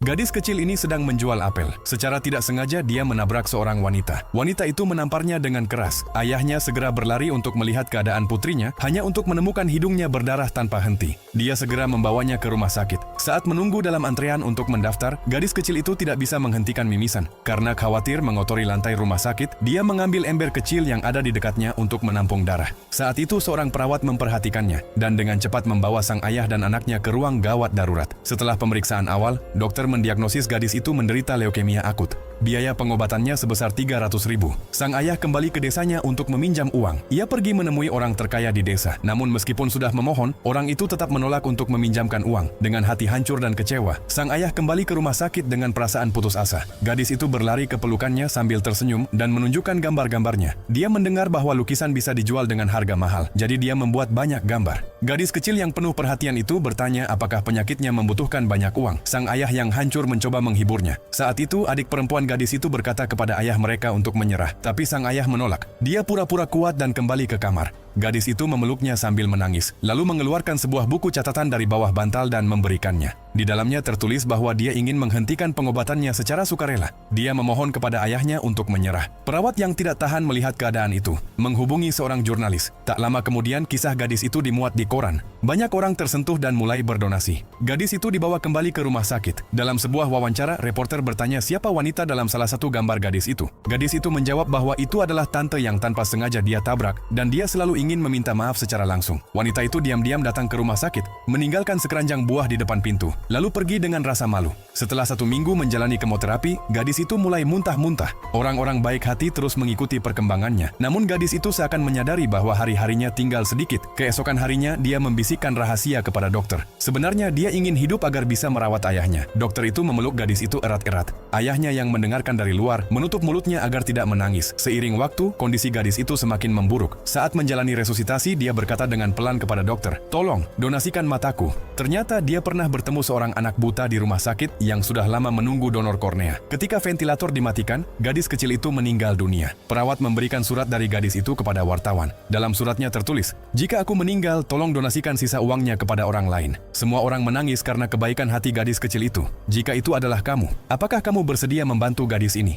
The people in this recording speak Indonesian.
Gadis kecil ini sedang menjual apel. Secara tidak sengaja dia menabrak seorang wanita. Wanita itu menamparnya dengan keras. Ayahnya segera berlari untuk melihat keadaan putrinya, hanya untuk menemukan hidungnya berdarah tanpa henti. Dia segera membawanya ke rumah sakit. Saat menunggu dalam antrean untuk mendaftar, gadis kecil itu tidak bisa menghentikan mimisan. Karena khawatir mengotori lantai rumah sakit, dia mengambil ember kecil yang ada di dekatnya untuk menampung darah. Saat itu seorang perawat memperhatikannya, dan dengan cepat membawa sang ayah dan anaknya ke ruang gawat darurat. Setelah pemeriksaan awal, dokter mendiagnosis gadis itu menderita leukemia akut. Biaya pengobatannya sebesar 300.000. Sang ayah kembali ke desanya untuk meminjam uang. Ia pergi menemui orang terkaya di desa. Namun meskipun sudah memohon, orang itu tetap menolak untuk meminjamkan uang. Dengan hati hancur dan kecewa, sang ayah kembali ke rumah sakit dengan perasaan putus asa. Gadis itu berlari ke pelukannya sambil tersenyum dan menunjukkan gambar-gambarnya. Dia mendengar bahwa lukisan bisa dijual dengan harga mahal, jadi dia membuat banyak gambar. Gadis kecil yang penuh perhatian itu bertanya apakah penyakitnya membutuhkan banyak uang. Sang ayah yang hancur mencoba menghiburnya. Saat itu adik perempuan gadis itu berkata kepada ayah mereka untuk menyerah, tapi sang ayah menolak. Dia pura-pura kuat dan kembali ke kamar. Gadis itu memeluknya sambil menangis, lalu mengeluarkan sebuah buku catatan dari bawah bantal dan memberikannya. Di dalamnya tertulis bahwa dia ingin menghentikan pengobatannya secara sukarela. Dia memohon kepada ayahnya untuk menyerah. Perawat yang tidak tahan melihat keadaan itu menghubungi seorang jurnalis. Tak lama kemudian kisah gadis itu dimuat di koran. Banyak orang tersentuh dan mulai berdonasi. Gadis itu dibawa kembali ke rumah sakit. Dalam sebuah wawancara, reporter bertanya siapa wanita dalam salah satu gambar gadis itu. Gadis itu menjawab bahwa itu adalah tante yang tanpa sengaja dia tabrak, dan dia selalu ingin meminta maaf secara langsung. Wanita itu diam-diam datang ke rumah sakit, meninggalkan sekeranjang buah di depan pintu, lalu pergi dengan rasa malu. Setelah 1 minggu menjalani kemoterapi, gadis itu mulai muntah-muntah. Orang-orang baik hati terus mengikuti perkembangannya. Namun gadis itu seakan menyadari bahwa hari-harinya tinggal sedikit. Keesokan harinya, dia membisikkan rahasia kepada dokter. Sebenarnya dia ingin hidup agar bisa merawat ayahnya. Dokter itu memeluk gadis itu erat-erat. Ayahnya yang mendengarkan dari luar, menutup mulutnya agar tidak menangis. Seiring waktu, kondisi gadis itu semakin memburuk. Saat menjalani resusitasi, dia berkata dengan pelan kepada dokter, "Tolong, donasikan mataku." Ternyata dia pernah bertemu seorang anak buta di rumah sakit yang sudah lama menunggu donor kornea. Ketika ventilator dimatikan, gadis kecil itu meninggal dunia. Perawat memberikan surat dari gadis itu kepada wartawan. Dalam suratnya tertulis, "Jika aku meninggal, tolong donasikan sisa uangnya kepada orang lain." Semua orang menangis karena kebaikan hati gadis kecil itu. Jika itu adalah kamu, apakah kamu bersedia membantu gadis ini?